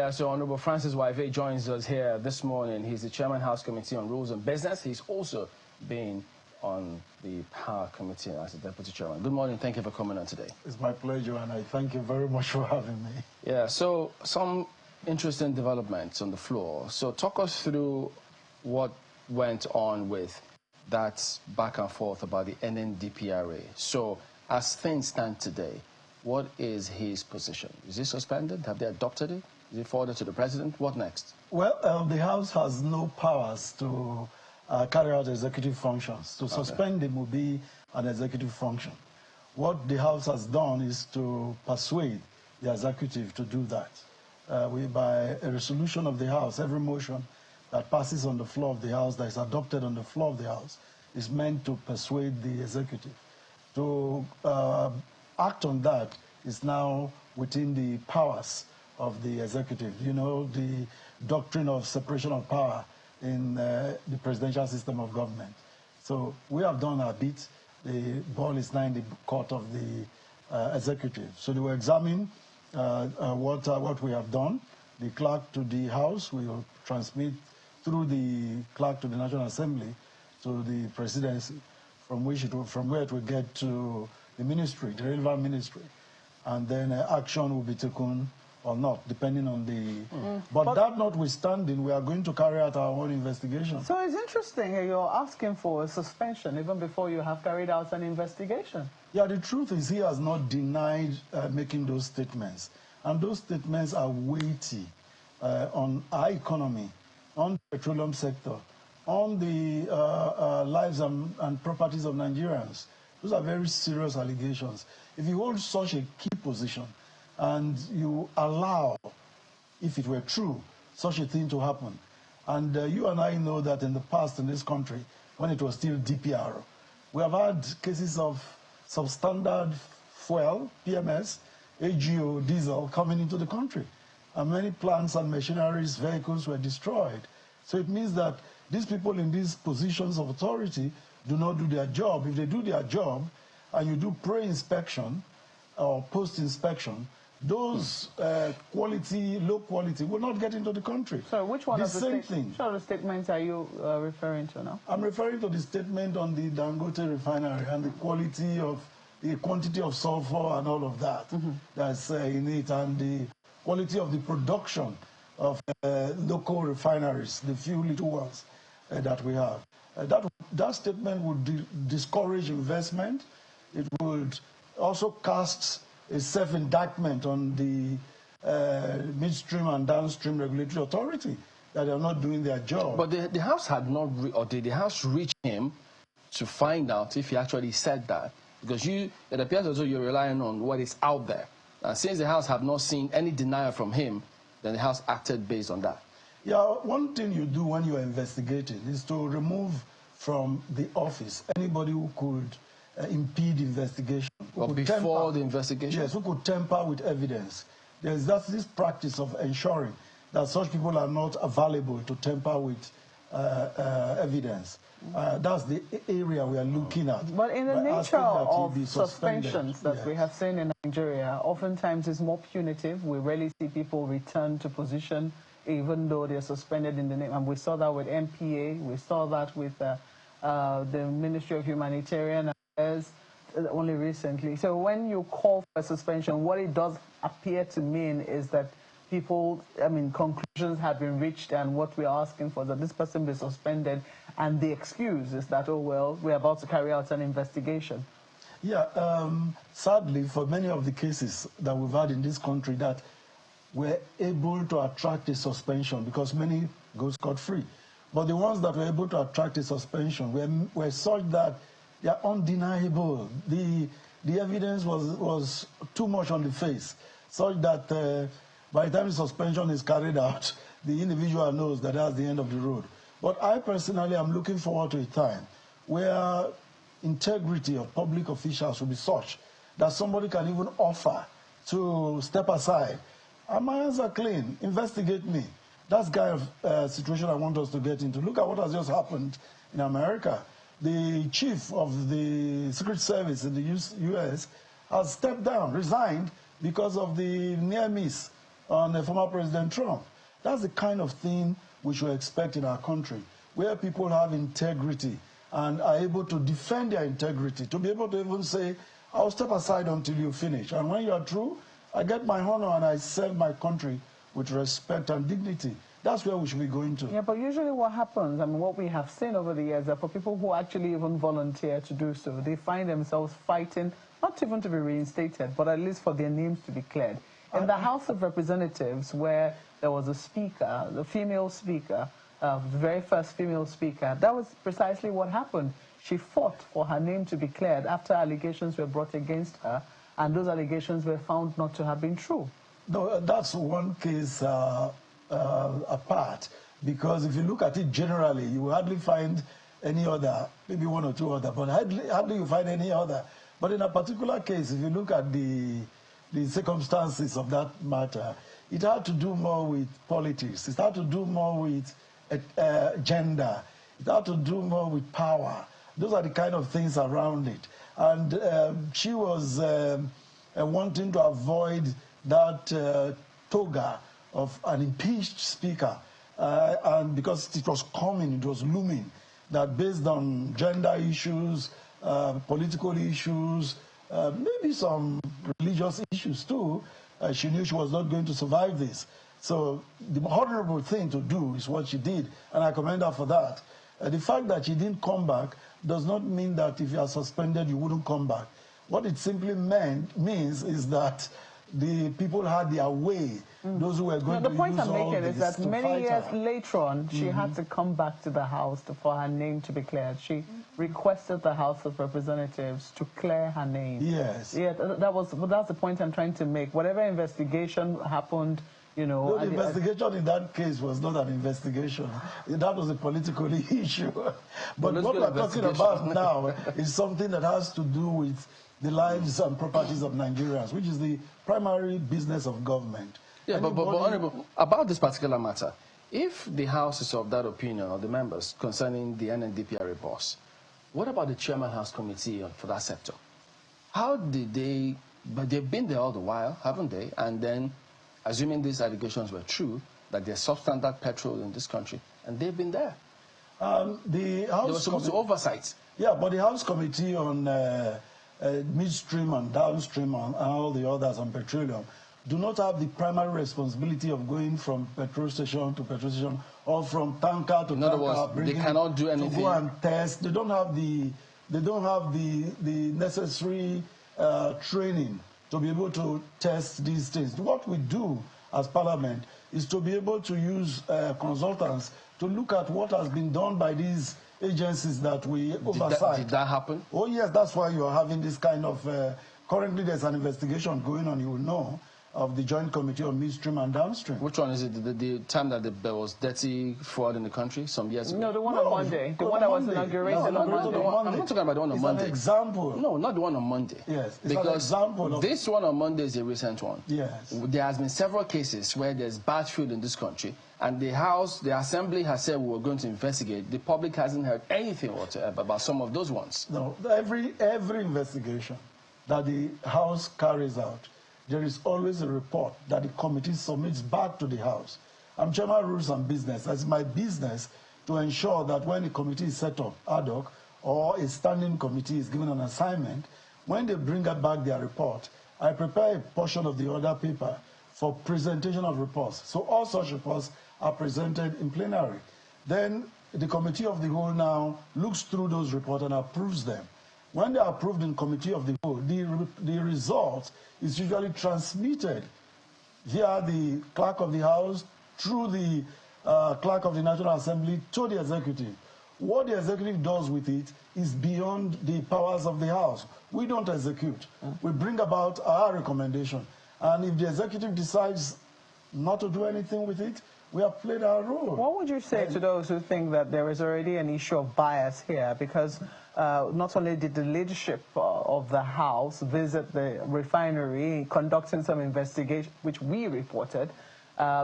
Yeah, so Honorable Francis Waive joins us here this morning. He's the Chairman House Committee on Rules and Business. He's also been on the Power Committee as the Deputy Chairman. Good morning. Thank you for coming on today. It's my pleasure, and I thank you very much for having me. Yeah, so some interesting developments on the floor. So talk us through what went on with that back and forth about the NMDPRA. So as things stand today, what is his position? Is he suspended? Have they adopted it? Is it forwarded to the president? What next? Well, the House has no powers to carry out executive functions. To suspend him will be an executive function. What the House has done is to persuade the executive to do that. By a resolution of the House, every motion that passes on the floor of the House, that is adopted on the floor of the House, is meant to persuade the executive. To act on that is now within the powers of the executive. You know, the doctrine of separation of power in the presidential system of government. So we have done our bit. The ball is now in the court of the executive. So they will examine what we have done. The clerk to the House will transmit through the clerk to the National Assembly to the presidency, from where it will get to the ministry, the relevant ministry, and then action will be taken or not, depending on the... But that notwithstanding, we are going to carry out our own investigation. So it's interesting, you're asking for a suspension even before you have carried out an investigation. Yeah, the truth is he has not denied making those statements. And those statements are weighty on our economy, on the petroleum sector, on the lives and properties of Nigerians. Those are very serious allegations. If you hold such a key position and you allow, if it were true, such a thing to happen, and you and I know that in the past in this country, when it was still DPRA, we have had cases of substandard fuel, PMS, AGO, diesel coming into the country. And many plants and machineries, vehicles were destroyed. So it means that these people in these positions of authority do not do their job. If they do their job and you do pre-inspection or post-inspection, those low quality will not get into the country. So which one of the statements are you referring to now? I'm referring to the statement on the Dangote refinery and the quantity of sulfur and all of that that's in it, and the quality of the production of local refineries, the few little ones that we have. That statement would discourage investment. It would also cast a self-indictment on the midstream and downstream regulatory authority that they are not doing their job. But the House had not, or did the House reach him to find out if he actually said that? Because it appears as though you're relying on what is out there. Since the House have not seen any denial from him, then the House acted based on that. Yeah, one thing you do when you are investigating is to remove from the office anybody who could impede investigation. Well, before the investigation? Yes, who could tamper with evidence. That's this practice of ensuring that such people are not available to tamper with evidence. That's the area we are looking at. But in the nature of suspensions that we have seen in Nigeria, oftentimes it's more punitive. We rarely see people return to position even though they're suspended in the name. And we saw that with MPA. We saw that with the Ministry of Humanitarian Affairs only recently. So when you call for a suspension, what it does appear to mean is that conclusions have been reached, and what we're asking for is that this person be suspended, and the excuse is that, oh, well, we're about to carry out an investigation. Yeah, sadly, for many of the cases that we've had in this country, that we're able to attract a suspension because many go scot-free. But the ones that were able to attract a suspension were such that they are undeniable. The evidence was too much on the face, such that by the time the suspension is carried out, the individual knows that that's the end of the road. But I personally am looking forward to a time where integrity of public officials will be such that somebody can even offer to step aside. And my hands are clean. Investigate me. That's the kind of situation I want us to get into. Look at what has just happened in America. The chief of the Secret Service in the U.S. has stepped down, resigned, because of the near miss on former President Trump. That's the kind of thing we should expect in our country, where people have integrity and are able to defend their integrity, to be able to even say, I'll step aside until you finish. And when you are through, I get my honor and I serve my country with respect and dignity. That's where we should be going to. Yeah, but usually what happens, I mean, what we have seen over the years, that for people who actually even volunteer to do so, they find themselves fighting, not even to be reinstated, but at least for their names to be cleared. In the House of Representatives, where there was a speaker, the female speaker, the very first female speaker, that was precisely what happened. She fought for her name to be cleared after allegations were brought against her, and those allegations were found not to have been true. No, that's one case apart, because if you look at it generally, you will hardly find any other, maybe one or two other, but hardly you find any other. But in a particular case, if you look at the circumstances of that matter, it had to do more with politics. It had to do more with gender. It had to do more with power. Those are the kind of things around it. And she was wanting to avoid that toga of an impeached speaker. And because it was coming, it was looming, that based on gender issues, political issues, maybe some religious issues too, she knew she was not going to survive this. So the honorable thing to do is what she did, and I commend her for that. The fact that she didn't come back does not mean that if you are suspended, you wouldn't come back. What it simply means is that the people had their way. Those who were going to use all this to fight her. The point I'm making is that many years later on, she had to come back to the House for her name to be cleared. She requested the House of Representatives to clear her name. Yes. Yeah, that's the point I'm trying to make. Whatever investigation happened, you know... No, the investigation in that case was not an investigation. That was a political issue. But what we're talking about now is something that has to do with the lives and properties of Nigerians, which is the primary business of government. Yeah, but Honorable, about this particular matter, if the House is of that opinion, or the members, concerning the NMDPRA boss, what about the Chairman House Committee for that sector? How did they... But they've been there all the while, haven't they? And then, assuming these allegations were true, that there's substandard petrol in this country, and they've been there. The House they were supposed to oversight. Yeah, but the House Committee on midstream and downstream and all the others on petroleum do not have the primary responsibility of going from petrol station to petrol station or from tanker to tanker. In other words, they cannot do anything. To go and test. They don't have the necessary training to be able to test these things. What we do as Parliament is to be able to use consultants to look at what has been done by these agencies that we oversight. Did that happen? Oh, yes, that's why you're having this kind of... currently, there's an investigation going on, you will know, of the Joint Committee on Midstream and Downstream. Which one is it? The time that there was dirty fraud in the country some years ago? No, the one on Monday. The one that was inaugurated on Monday. I'm not talking about the one on Monday. It's an example. No, not the one on Monday. Yes, it's because an example of... this one on Monday is a recent one. Yes. There has been several cases where there's bad food in this country, and the Assembly has said we were going to investigate. The public hasn't heard anything whatsoever about some of those ones. No, every investigation that the House carries out, there is always a report that the committee submits back to the House. I'm Chairman Rules and Business. It's my business to ensure that when a committee is set up ad hoc or a standing committee is given an assignment, when they bring back their report, I prepare a portion of the order paper for presentation of reports. So all such reports are presented in plenary. Then the Committee of the Whole now looks through those reports and approves them. When they are approved in Committee of the Whole, the result is usually transmitted via the Clerk of the House, through the Clerk of the National Assembly, to the Executive. What the Executive does with it is beyond the powers of the House. We don't execute. We bring about our recommendation. And if the Executive decides not to do anything with it, we have played our role. What would you say to those who think that there is already an issue of bias here? Because not only did the leadership of the House visit the refinery, conducting some investigation, which we reported,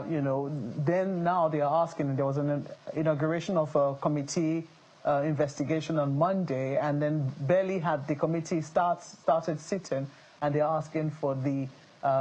you know, then now they are asking, there was an inauguration of a committee investigation on Monday, and then barely had the committee started sitting, and they're asking for the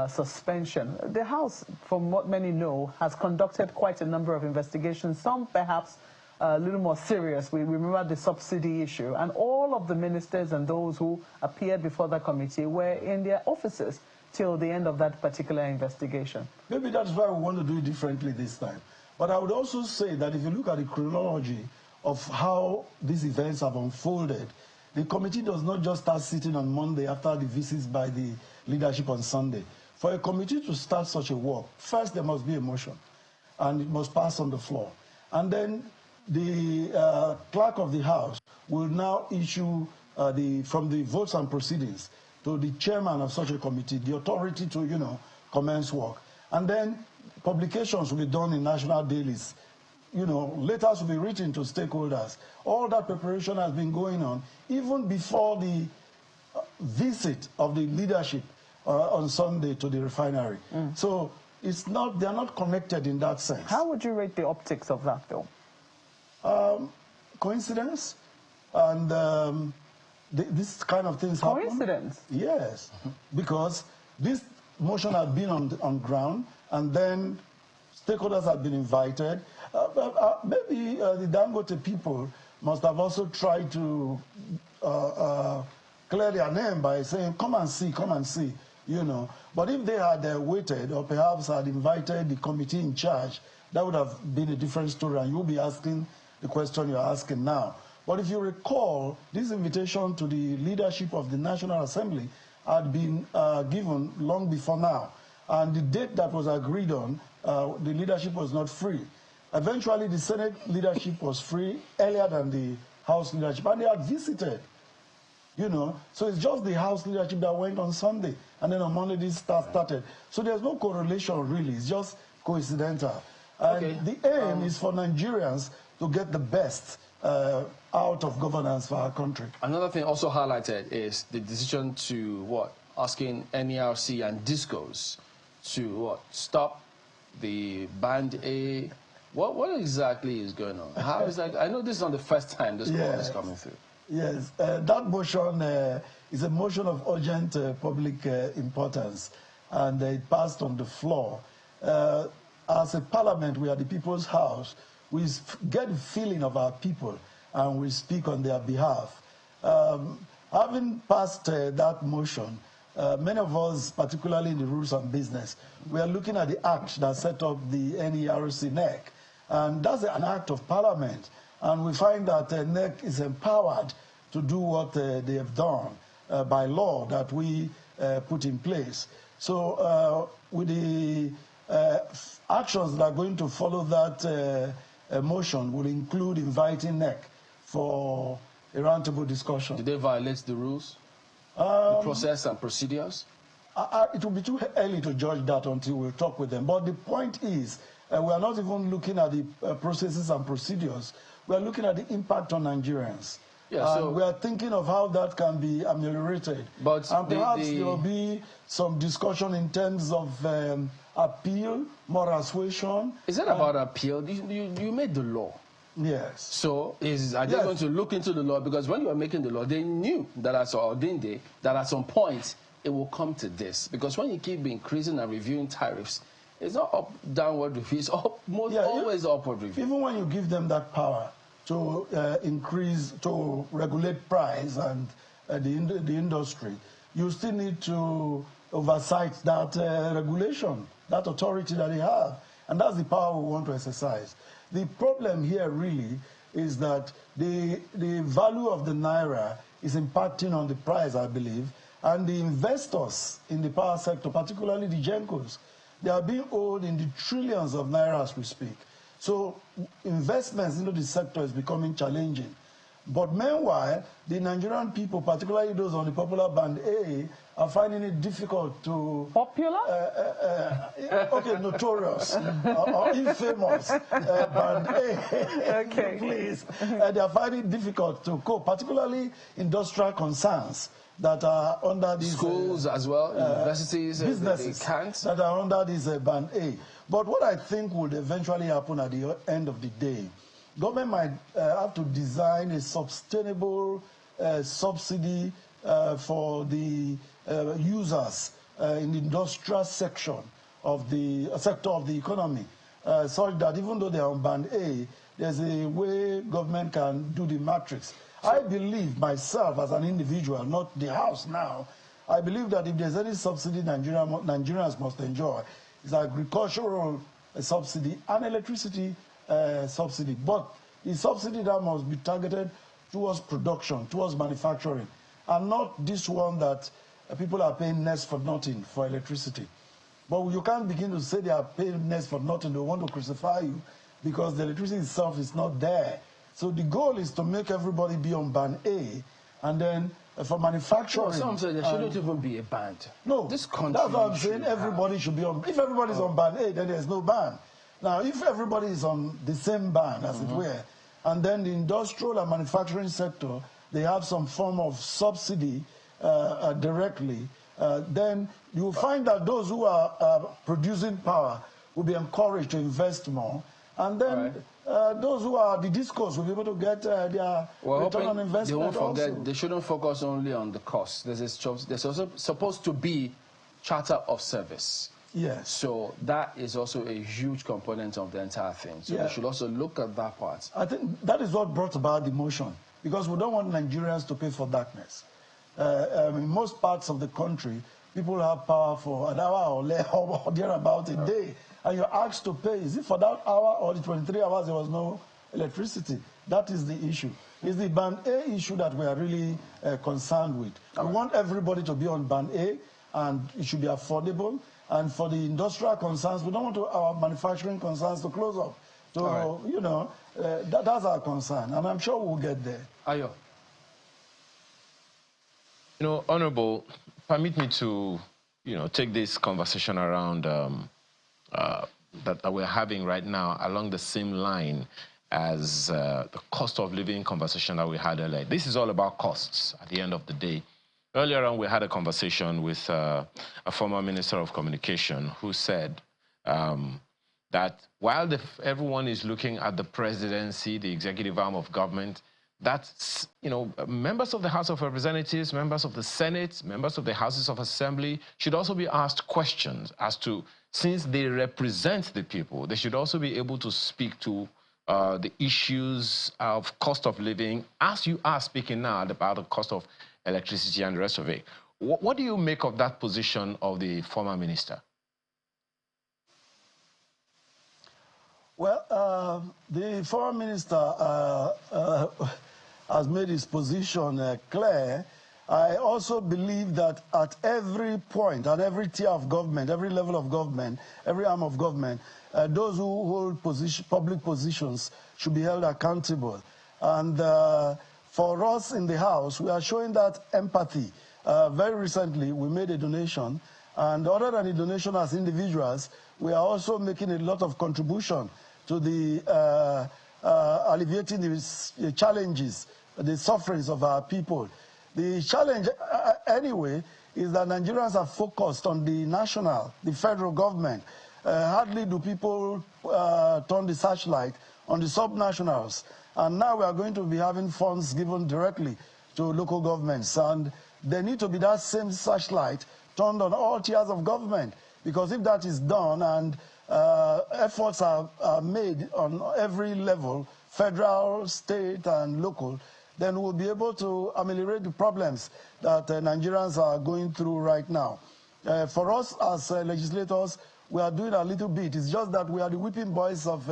suspension. The House, from what many know, has conducted quite a number of investigations, some perhaps a little more serious. We remember the subsidy issue, and all of the ministers and those who appeared before the committee were in their offices till the end of that particular investigation. Maybe that's why we want to do it differently this time. But I would also say that if you look at the chronology of how these events have unfolded, the committee does not just start sitting on Monday after the visits by the leadership on Sunday. For a committee to start such a work, first there must be a motion, and it must pass on the floor. And then the clerk of the House will now issue from the votes and proceedings to the chairman of such a committee the authority to, commence work. And then publications will be done in national dailies. Letters will be written to stakeholders. All that preparation has been going on even before the visit of the leadership on Sunday to the refinery. So they're not connected in that sense. How would you rate the optics of that, though? Coincidence, and this kind of things happen. Coincidence? Yes, because this motion had been on ground, and then stakeholders had been invited. Maybe the Dangote people must have also tried to clear their name by saying, come and see, But if they had waited, or perhaps had invited the committee in charge, that would have been a different story, and you'll be asking the question you're asking now. But if you recall, this invitation to the leadership of the National Assembly had been given long before now. And the date that was agreed on, the leadership was not free. Eventually, the Senate leadership was free earlier than the House leadership, and they had visited. So it's just the House leadership that went on Sunday, and then on Monday this started. So there's no correlation really, it's just coincidental. And the aim is for Nigerians to get the best out of governance for our country. Another thing also highlighted is the decision to asking NERC and DISCOs to stop the Band A. What exactly is going on? How is that? I know this is not the first time this call is coming through. Yes, that motion is a motion of urgent public importance, and it passed on the floor. As a parliament, we are the people's house. We get the feeling of our people, and we speak on their behalf. Having passed that motion, many of us, particularly in the rules of business, we are looking at the act that set up the NERC NEC, and that's an act of parliament. And we find that NEC is empowered to do what they have done by law that we put in place. So with the actions that are going to follow that motion will include inviting NEC for a roundtable discussion. Did they violate the rules, the process and procedures? It will be too early to judge that until we talk with them. But the point is, we are not even looking at the processes and procedures. We are looking at the impact on Nigerians. Yeah, so we are thinking of how that can be ameliorated. But and perhaps there will be some discussion in terms of appeal, more assuasion. Is it about appeal? You made the law. Yes. So are they going to look into the law? Because when you were making the law, they knew that that at some point it will come to this. Because when you keep increasing and reviewing tariffs, it's not downward review, it's always upward review. Even when you give them that power to to regulate price and the industry, you still need to oversight that regulation, that authority that they have. And that's the power we want to exercise. The problem here really is that the value of the Naira is impacting on the price, I believe, and the investors in the power sector, particularly the Gencos, they are being owed in the trillions of Naira as we speak. So investments into the sector is becoming challenging. But meanwhile, the Nigerian people, particularly those on the popular Band A, are finding it difficult to... Popular? Okay, notorious or infamous Band A. Okay. Please. They are finding it difficult to cope, particularly industrial concerns that are under these... Schools as well, universities, businesses that are under this Band A. But what I think would eventually happen at the end of the day, government might have to design a sustainable subsidy for the users in the industrial section of the sector of the economy, such that even though they are on band A, there's a way government can do the matrix. I believe myself as an individual, not the House now, I believe that if there's any subsidy Nigerians must enjoy, it's agricultural subsidy and electricity subsidy. But the subsidy that must be targeted towards production, towards manufacturing, and not this one that people are paying less for nothing for electricity. But you can't begin to say they are paying less for nothing. They want to crucify you because the electricity itself is not there. So the goal is to make everybody be on band A, and then for manufacturing. Well, some say there shouldn't even be a band. No, this country. That's what I'm saying. Everybody should be on. If everybody's on band A, then there's no ban. Now, if everybody is on the same band, as it were, and then the industrial and manufacturing sector, they have some form of subsidy directly, then you will find that those who are producing power will be encouraged to invest more, and then those who are the discos will be able to get their return on investment. They won't forget, also. They shouldn't focus only on the cost. There's also supposed to be charter of service. Yes. So that is also a huge component of the entire thing. So we should also look at that part. I think that is what brought about the motion, because we don't want Nigerians to pay for darkness. In most parts of the country, people have power for an hour or less or thereabout a day, and you're asked to pay. Is it for that hour or the 23 hours there was no electricity? That is the issue. It's the band A issue that we are really concerned with. We want everybody to be on band A, and it should be affordable. And for the industrial concerns, we don't want our manufacturing concerns to close up. So, you know, that's our concern, and I'm sure we'll get there. Ayo. You know, Honorable, permit me to, take this conversation around that we're having right now along the same line as the cost of living conversation that we had earlier. This is all about costs at the end of the day. Earlier on, we had a conversation with a former Minister of Communication who said that while everyone is looking at the presidency, the executive arm of government, that, members of the House of Representatives, members of the Senate, members of the Houses of Assembly should also be asked questions as to, since they represent the people, they should also be able to speak to the issues of cost of living, as you are speaking now about the cost of electricity and the rest of it. What do you make of that position of the former minister? Well, the foreign minister has made his position clear. I also believe that at every point, at every tier of government, every level of government, every arm of government, those who hold public positions should be held accountable. And for us in the House, we are showing that empathy. Very recently, we made a donation, and other than the donation as individuals, we are also making a lot of contribution to the alleviating the challenges, the sufferings of our people. The challenge, anyway, is that Nigerians are focused on the national, the federal government. Hardly do people turn the searchlight on the subnationals. And now we are going to be having funds given directly to local governments. And there need to be that same searchlight turned on all tiers of government. Because if that is done and efforts are made on every level, federal, state, and local, then we'll be able to ameliorate the problems that Nigerians are going through right now. For us as legislators, we are doing a little bit. It's just that we are the whipping boys of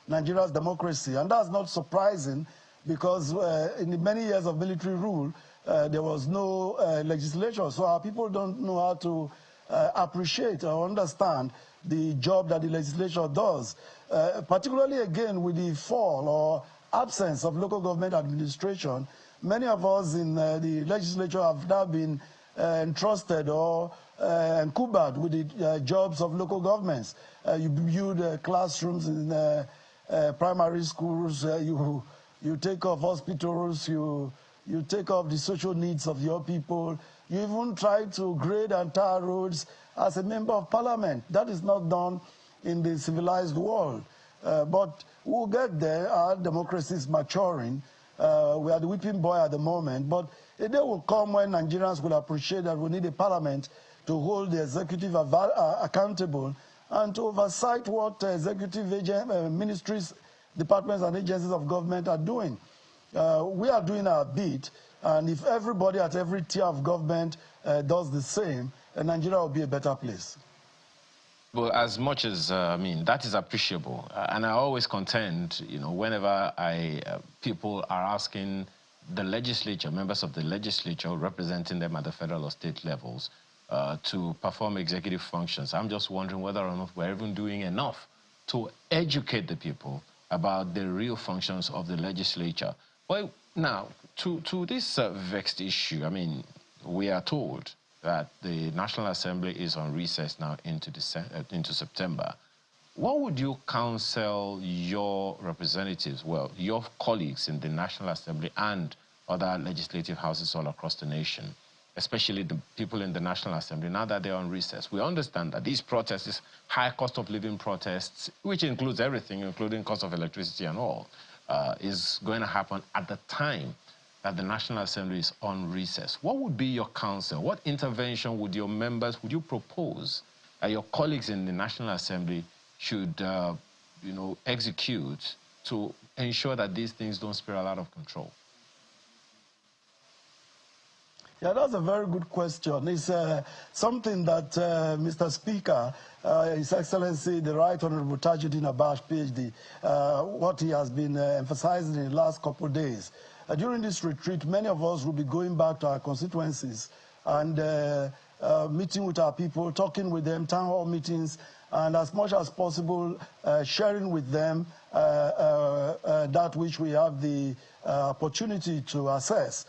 Nigeria's democracy. And that's not surprising because in the many years of military rule, there was no legislature. So our people don't know how to appreciate or understand the job that the legislature does. Particularly, again, with the fall or absence of local government administration, many of us in the legislature have now been entrusted or encubered with the jobs of local governments. You build classrooms in primary schools, you take off hospitals, you take off the social needs of your people, you even try to grade and tar roads as a member of parliament. That is not done in the civilized world. But we'll get there. Our democracy is maturing. We are the whipping boy at the moment. But a day will come when Nigerians will appreciate that we need a parliament to hold the executive accountable and to oversight what executive ministries, departments and agencies of government are doing. We are doing our bit, and if everybody at every tier of government does the same, Nigeria will be a better place. Well, as much as, I mean, that is appreciable. And I always contend, you know, whenever people are asking the legislature, members of the legislature, representing them at the federal or state levels, to perform executive functions, I'm just wondering whether or not we're even doing enough to educate the people about the real functions of the legislature. Well, now, to this vexed issue, I mean, we are told that the National Assembly is on recess now into September. What would you counsel your representatives, well, your colleagues in the National Assembly and other legislative houses all across the nation, especially the people in the National Assembly, now that they're on recess? We understand that these protests, these high cost of living protests, which includes everything, including cost of electricity and all, is going to happen at the time that the National Assembly is on recess. What would be your counsel? What intervention would your members, would you propose that your colleagues in the National Assembly should, you know, execute to ensure that these things don't spiral out of control? Yeah, that's a very good question. It's something that Mr. Speaker, His Excellency, the Right Honorable Tajuddin Abash, PhD, what he has been emphasizing in the last couple of days. During this retreat, many of us will be going back to our constituencies and meeting with our people, talking with them, town hall meetings, and as much as possible, sharing with them that which we have the opportunity to assess.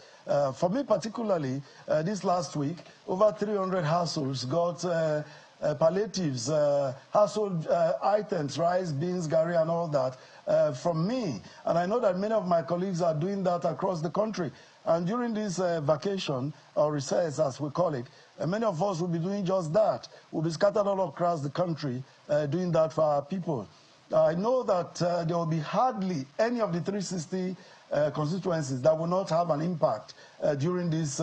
For me particularly, this last week, over 300 households got palliatives, household items, rice, beans, gari, and all that, from me. And I know that many of my colleagues are doing that across the country. And during this vacation, or recess as we call it, many of us will be doing just that. We'll be scattered all across the country doing that for our people. I know that there will be hardly any of the 360 constituencies that will not have an impact during this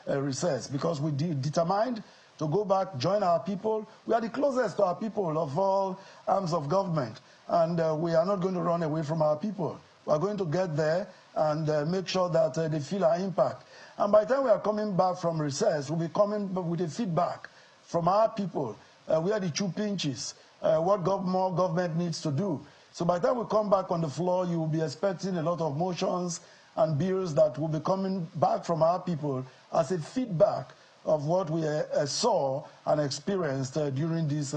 recess, because we determined to go back, join our people. We are the closest to our people of all arms of government, and we are not going to run away from our people. We are going to get there and make sure that they feel our impact. And by the time we are coming back from recess, we'll be coming with a feedback from our people, where the two pinches, what more government needs to do. So by the time we come back on the floor, you will be expecting a lot of motions and bills that will be coming back from our people as a feedback of what we saw and experienced during this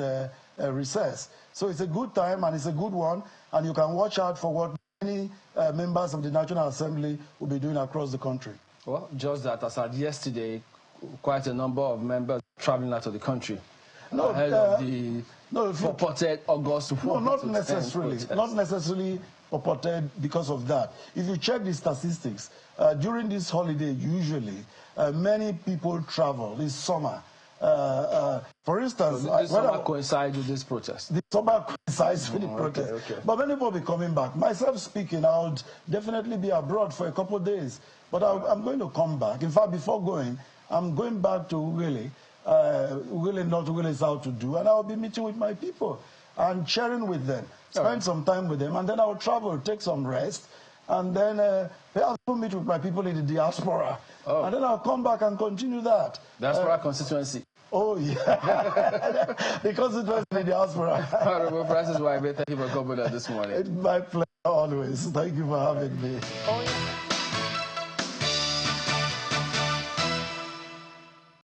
recess. So it's a good time and it's a good one, and you can watch out for what many members of the National Assembly will be doing across the country. Well, just that, as at yesterday, quite a number of members traveling out of the country ahead of the purported August. No, not necessarily. Not necessarily purported because of that. If you check the statistics, during this holiday, usually, many people travel this summer. For instance, so this summer coincides with this protest? The summer coincides with the protest. Okay. But many people will be coming back. Myself speaking, I would definitely be abroad for a couple of days. But I'm going to come back. In fact, before going, I'm going back to Ughelli. Ughelli North, Ughelli South to do, and I'll be meeting with my people and sharing with them, spend some time with them, and then I'll travel, take some rest, and then I'll meet with my people in the diaspora. And then I'll come back and continue that. Diaspora constituency. Oh, yeah. The constituency in the diaspora. Honorable Francis Waibe, thank you for coming on this morning. It's my pleasure always. Thank you for having me. Oh, yeah.